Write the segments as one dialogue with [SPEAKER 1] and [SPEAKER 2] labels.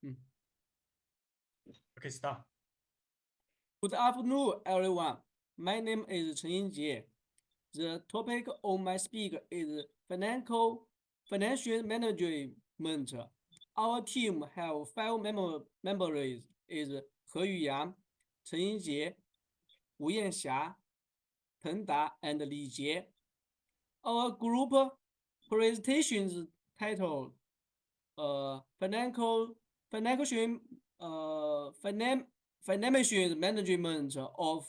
[SPEAKER 1] Okay, start.
[SPEAKER 2] Good afternoon, everyone. My name is Chen Ying. The topic of my speak is financial management. Our team have 5 members is He Yu Yang, Chen Ying, Wu Yan Xia, Teng Da, and Li Jie. Our group presentations titled financial management of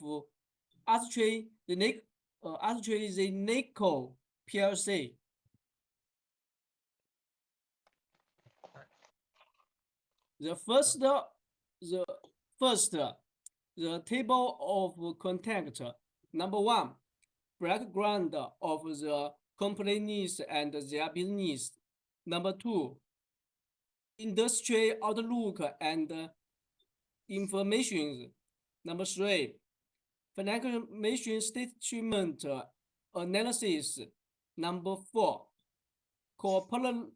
[SPEAKER 2] AstraZeneca PLC. The table of content. Number 1, background of the companies and their business. Number 2, industry outlook and information. Number 3, financial statement analysis. Number 4, corporate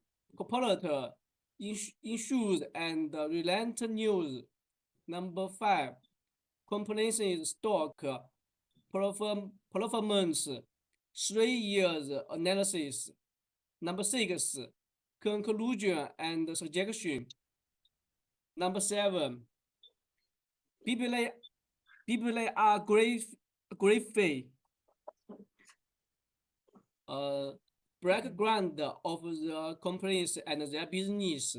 [SPEAKER 2] issues and related news. Number 5, company stock performance 3 years analysis. Number 6, conclusion and suggestion. Number 7, people are grateful. Background of the companies and their business.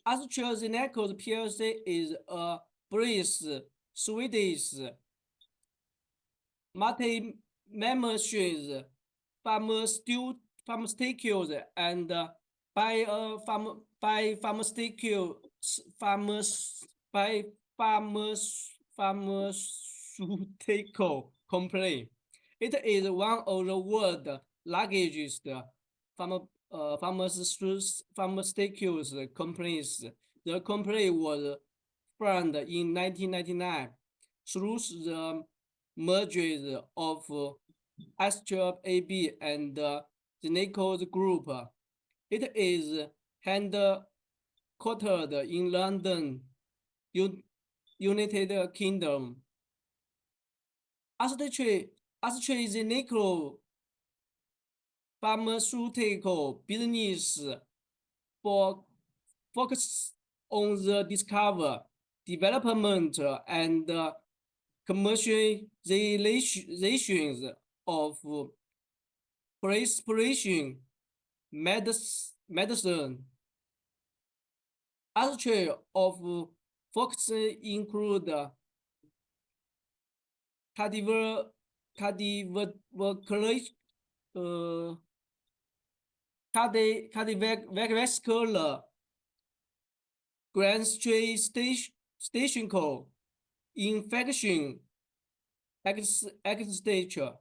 [SPEAKER 2] AstraZeneca PLC is a British Swedish multi-membership pharmaceuticals and pharmaceutical company. It is one of the world's largest pharmaceuticals companies. The company was formed in 1999 through the merger of Astra AB and Zeneca Group. It is headquartered in London, United Kingdom. AstraZeneca pharmaceutical business focus on the discovery, development, and commercialization of prescription medicine. Other of focus include cardiovascular, gastrointestinal infection, etc.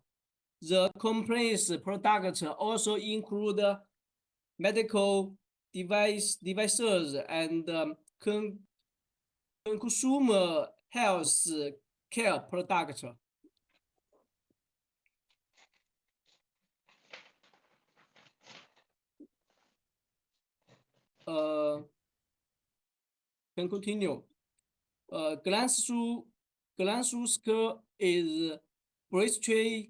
[SPEAKER 2] The company's products also include medical devices and consumer health care products. Can continue. GlaxoSmithKline is British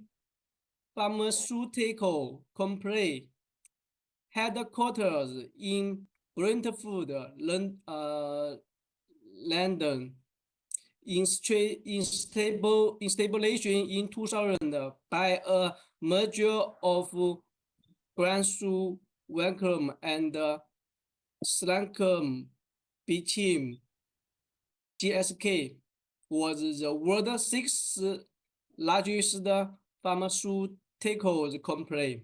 [SPEAKER 2] pharmaceutical company headquarters in Brentford, London. Established in 2000 by a merger of GlaxoSmithKline and Slankum between GSK, was the world's 6th largest pharmaceutical company.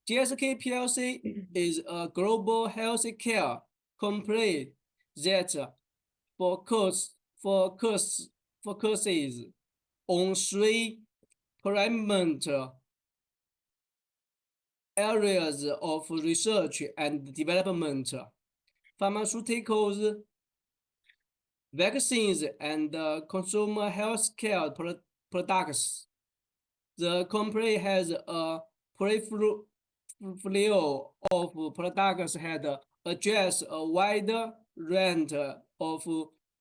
[SPEAKER 2] GSK PLC is a global healthcare company that focuses on 3 primary areas of research and development: pharmaceuticals, vaccines, and consumer healthcare products. The company has a portfolio of products had addressed a wide range of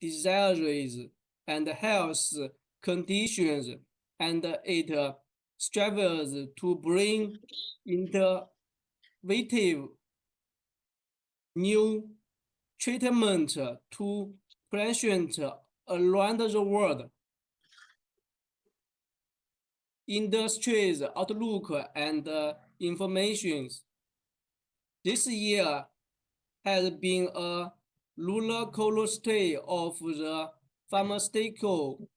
[SPEAKER 2] diseases and health conditions, and it strives to bring innovative new treatment to patients around the world. Industry's outlook and information. This year has been a roller coaster of the pharmaceutical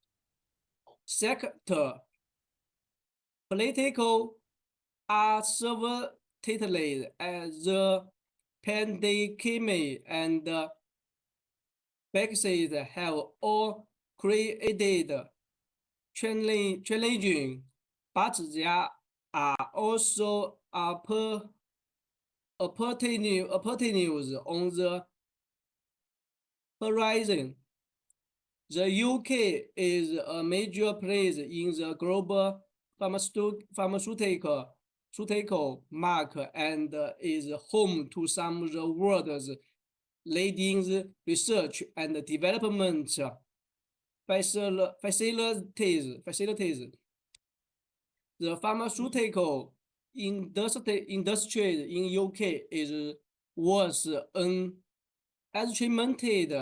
[SPEAKER 2] sector. Political uncertainty as the pandemic and vaccines have all created challenging, but there are also opportunities on the horizon. The UK is a major player in the global pharmaceutical market and is home to some of the world's leading research and development facilities. The pharmaceutical industry in UK was an estimated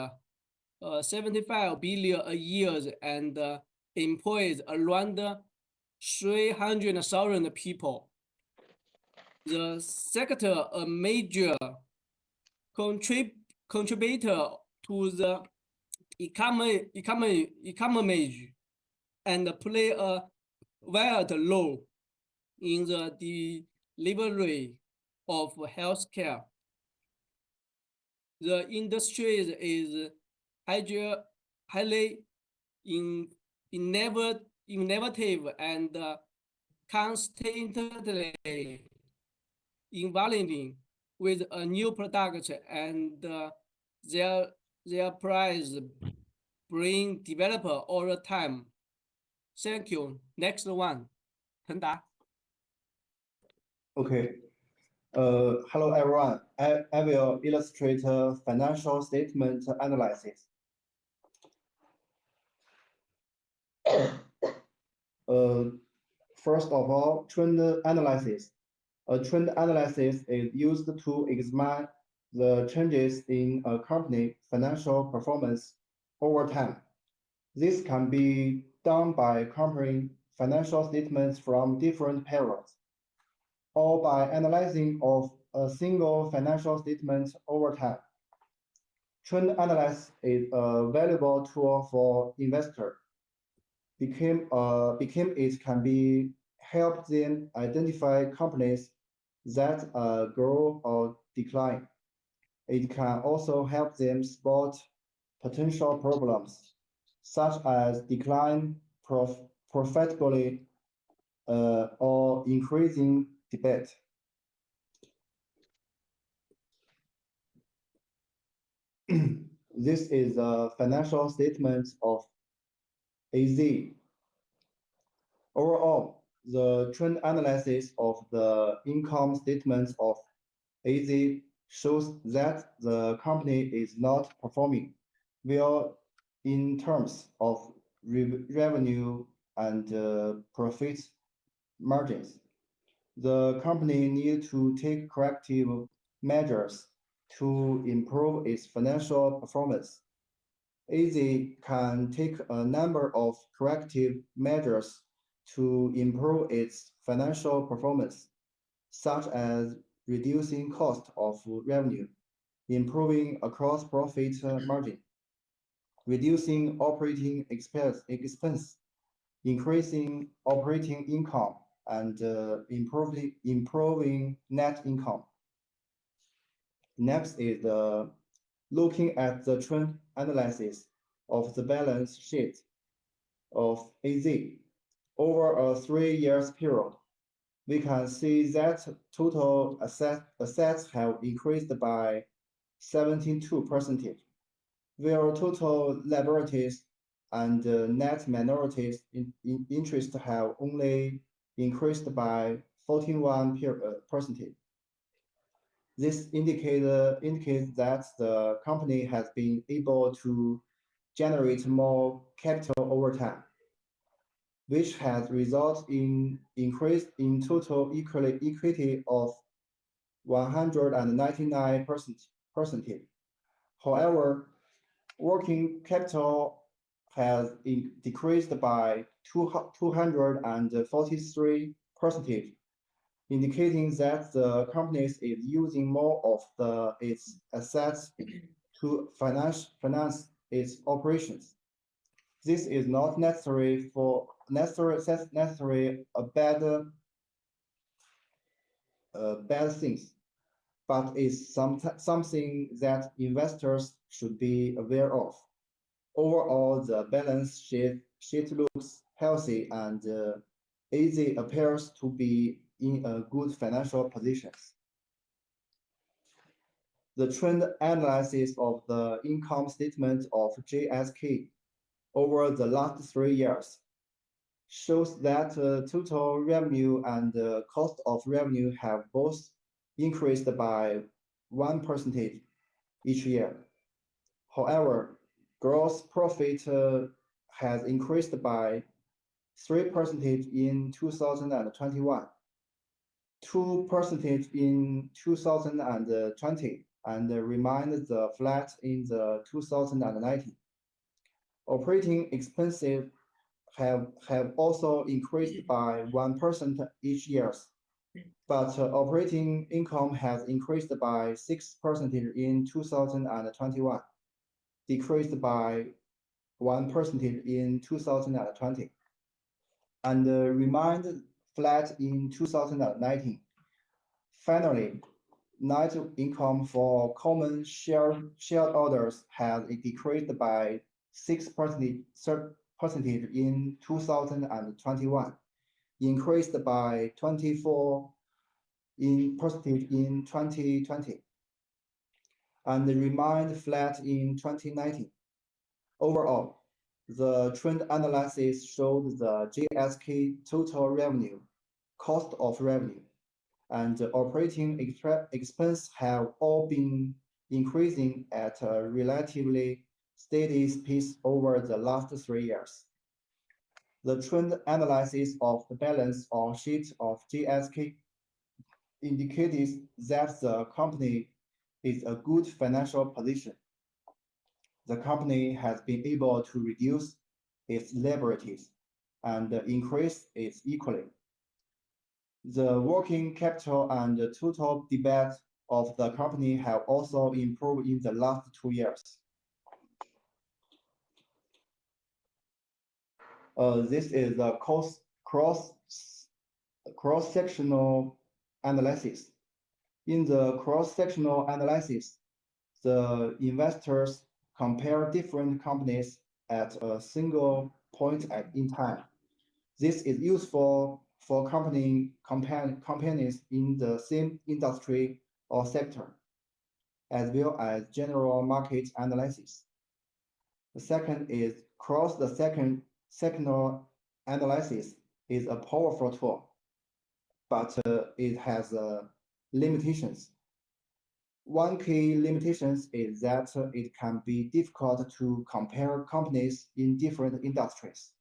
[SPEAKER 2] 75 billion a year and employs around 300,000 people. The sector a major contributor to the economy and play a vital role in the delivery of healthcare. The industry is highly innovative and constantly evolving with a new product, and their price being developed all the time. Thank you. Next one, Teng Da.
[SPEAKER 1] Okay. Hello everyone. I will illustrate financial statement analysis. First of all, trend analysis. A trend analysis is used to examine the changes in a company's financial performance over time. This can be done by comparing financial statements from different periods, or by analyzing of a single financial statement over time. Trend analysis is a valuable tool for investors. It can be help them identify companies that grow or decline. It can also help them spot potential problems, such as decline profitability or increasing debt. This is a financial statement of AZ. Overall, the trend analysis of the income statements of AZ shows that the company is not performing well in terms of revenue and profit margins. The company needs to take corrective measures to improve its financial performance. AZ can take a number of corrective measures to improve its financial performance, such as reducing cost of revenue, improving a gross profit margin, reducing operating expense, increasing operating income, and improving net income. Next is looking at the trend analysis of the balance sheet of AZ. Over a 3 years period, we can see that total assets have increased by 72%, where total liabilities and net minorities interest have only increased by 41%. This indicates that the company has been able to generate more capital over time, which has resulted in increase in total equity of 199%. However, working capital has decreased by 243%, indicating that the company is using more of its assets to finance its operations. This is not necessarily a bad thing, but is something that investors should be aware of. Overall, the balance sheet looks healthy and AZ appears to be in a good financial position. The trend analysis of the income statement of JSK over the last 3 years shows that total revenue and cost of revenue have both increased by 1% each year. However, gross profit has increased by 3% in 2021, 2% in 2020, and remained flat in the 2019. Operating expenses have also increased by 1% each year, but operating income has increased by 6% in 2021, decreased by 1% in 2020, and remained flat in 2019. Finally, net income for common shareholders has decreased by 6% in 2021, increased by 24% in 2020, and remained flat in 2019. Overall, the trend analysis showed the JSK total revenue, cost of revenue, and operating expense have all been increasing at a relatively steady pace over the last 3 years. The trend analysis of the balance sheet of JSK indicates that the company is a good financial position. The company has been able to reduce its liabilities and increase its equity. The working capital and the total debt of the company have also improved in the last 2 years. This is the cross-sectional analysis. In the cross-sectional analysis, the investors compare different companies at a single point in time. This is useful for companies in the same industry or sector, as well as general market analysis. The second is sectional analysis is a powerful tool, but it has limitations. One key limitation is that it can be difficult to compare companies in different industries.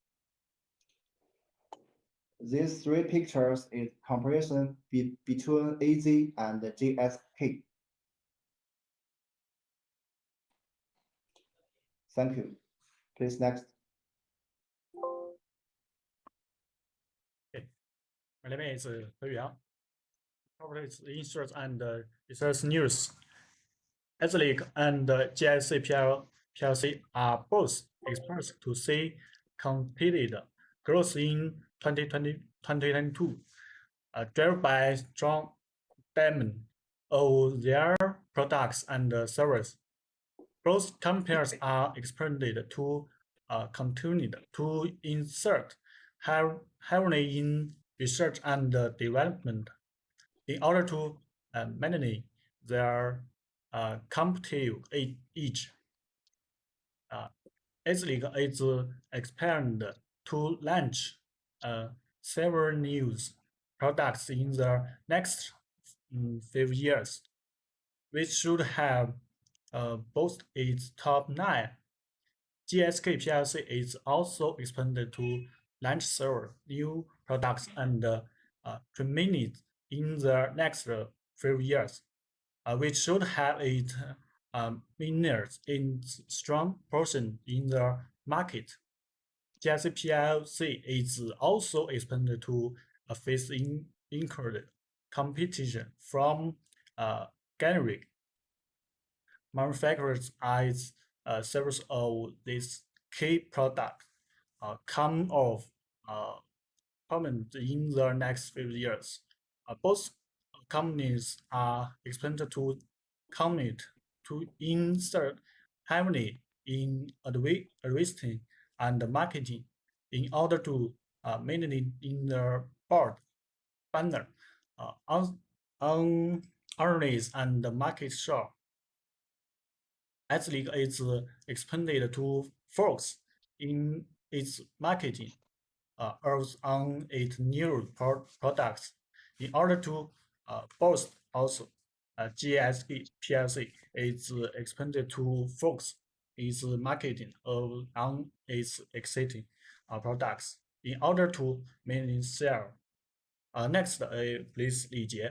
[SPEAKER 1] These 3 pictures is comparison between AZ and JSK. Thank you. Please next.
[SPEAKER 3] Okay. My name is He Yu Yang. Corporate Insurance and Research News. AZLIC and GIC PLC are both experts to see completed growth in 2022, driven by strong demand of their products and services. Both companies are expected to continue to insert heavily in research and development in order to maintain their competitive edge. AZLIC is expanded to launch several new products in the next 5 years. which should have both its top 9. GSK plc is also expanded to launch several new products and terminates in the next few years, which should have its winners in strong position in the market. GSK plc is also expanded to face incurred competition from generic manufacturers as several of these key products come off permanent in the next few years. Both companies are expected to commit to insert heavily in advertising and marketing in order to maintain in the board banner on earnings and market share. League is expanded to focus in its marketing on its new products in order to boost also GSK plc is expanded to focus its marketing on its existing products in order to maintain sale. Next, please, Li Jie.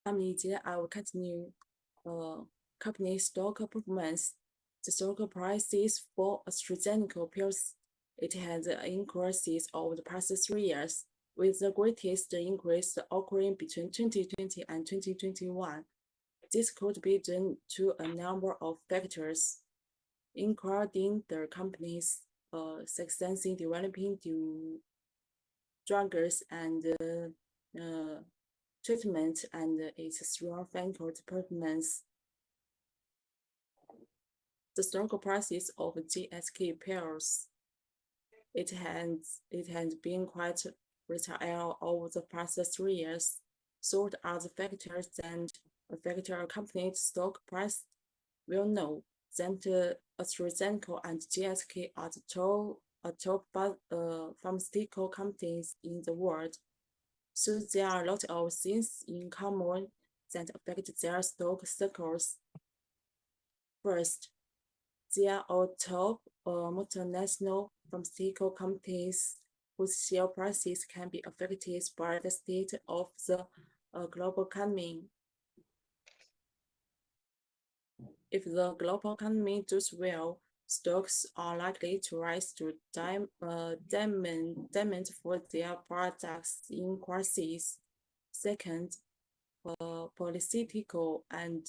[SPEAKER 4] I'm Li Jie. I will continue company stock performance. The stock prices for AstraZeneca pills, it has increases over the past 3 years, with the greatest increase occurring between 2020 and 2021. This could be due to a number of factors, including the company's success in developing new drugs and treatment and its strong financial performance. The stock prices of GSK pills, it has been quite volatile over the past 3 years. So other factors that affect a company's stock price will know that AstraZeneca and GSK are the top pharmaceutical companies in the world. So there are a lot of things in common that affect their stock cycles. First, there are top multinational pharmaceutical companies whose share prices can be affected by the state of the global economy. If the global economy does well, stocks are likely to rise to demand for their products increases. Second, political and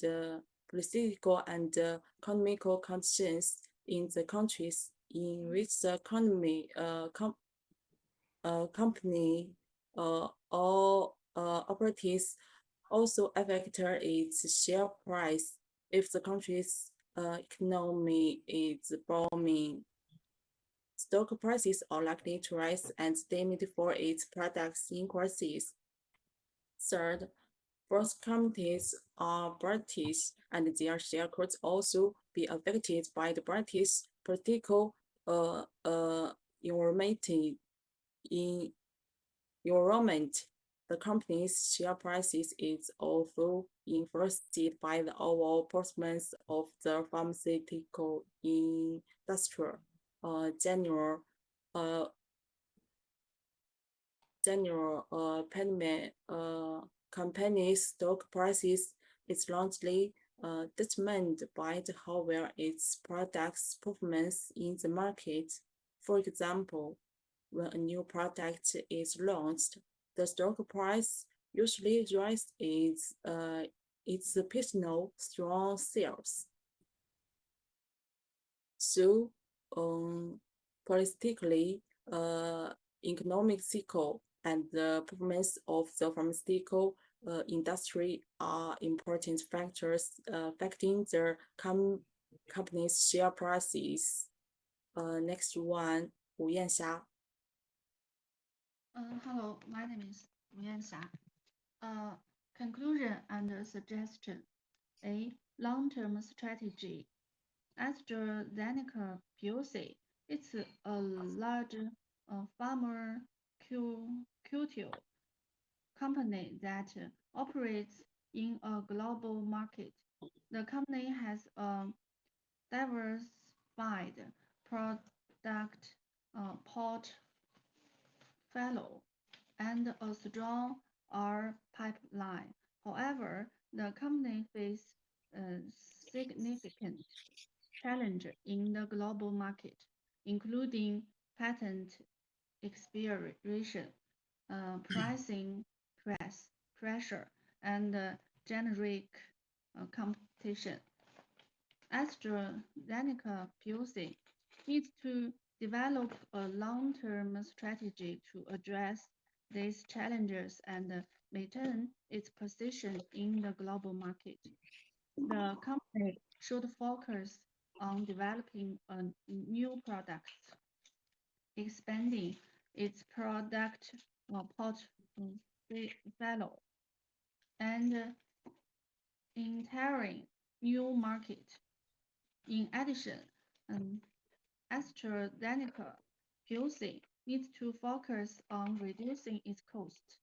[SPEAKER 4] economical conditions in the countries in which the company operates also affect its share price. If the country's economy is booming, stock prices are likely to rise and demand for its products increases. Third, both companies are British, and their share could also be affected by the British political environment. The company's share prices is also influenced by the overall performance of the pharmaceutical industry. Company's stock prices is largely determined by how well its products performance in the market. For example, when a new product is launched, the stock price usually rises its personal strong sales. So, politically, economic cycle and the performance of the pharmaceutical industry are important factors affecting the company's share prices. Next one, Wu Yan Xia.
[SPEAKER 5] Hello, my name is Wu Yan Xia. Conclusion and suggestion. A long-term strategy. AstraZeneca plc, it's a large pharmaceutical company that operates in a global market. The company has a diversified product portfolio and a strong R pipeline. However, the company faces significant challenges in the global market, including patent expiration, pricing pressure, and generic competition. AstraZeneca plc needs to develop a long-term strategy to address these challenges and maintain its position in the global market. The company should focus on developing new products, expanding its product portfolio, and entering new markets. In addition, AstraZeneca plc needs to focus on reducing its costs,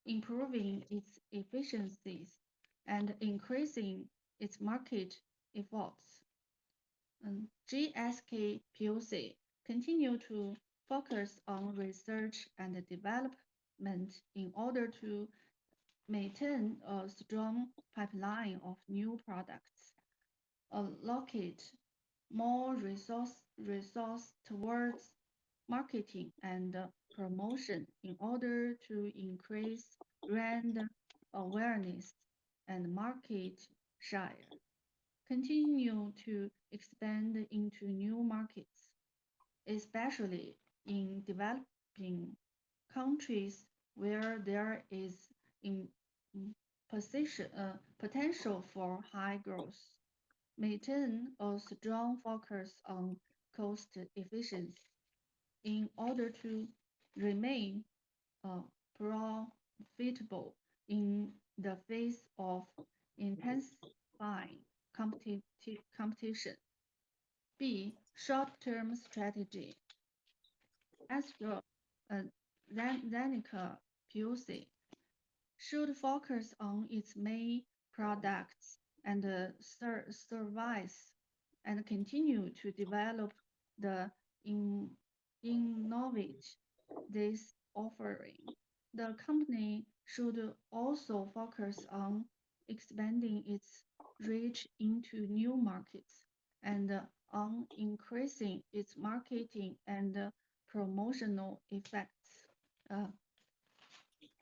[SPEAKER 5] improving its efficiencies, and increasing its market efforts. GSK plc continue to focus on research and development in order to maintain a strong pipeline of new products, allocate more resource towards marketing and promotion in order to increase brand awareness and market share, continue to expand into new markets, especially in developing countries where there is potential for high growth, maintain a strong focus on cost efficiency in order to remain profitable in the face of intensifying competition. B. Short-term strategy. AstraZeneca plc should focus on its main products and service and continue to develop the innovate this offering. The company should also focus on expanding its reach into new markets and on increasing its marketing and promotional effects.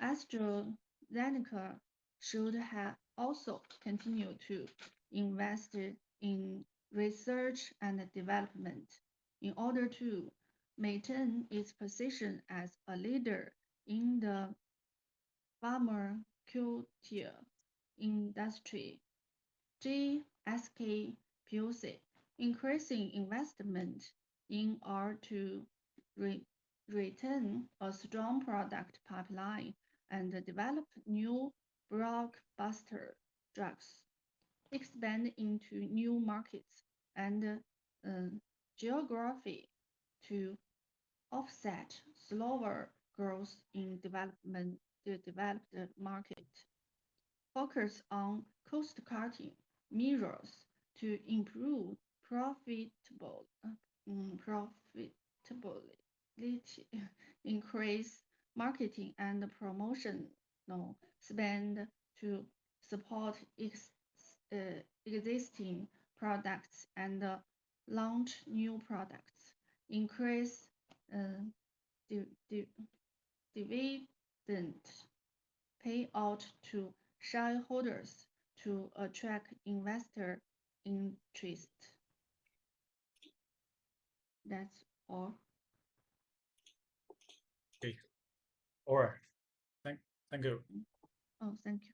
[SPEAKER 5] AstraZeneca should have also continue to invest in research and development in order to maintain its position as a leader in the pharmaceutical industry. GSK plc increasing investment in order to retain a strong product pipeline and develop new blockbuster drugs, expand into new markets and geography to offset slower growth in developed market. Focus on cost cutting measures to improve profitability, increase marketing and promotional spend to support existing products and launch new products, increase dividend payout to shareholders to attract investor interest. That's all.
[SPEAKER 3] Okay. All right. Thank you.
[SPEAKER 5] Oh, thank you.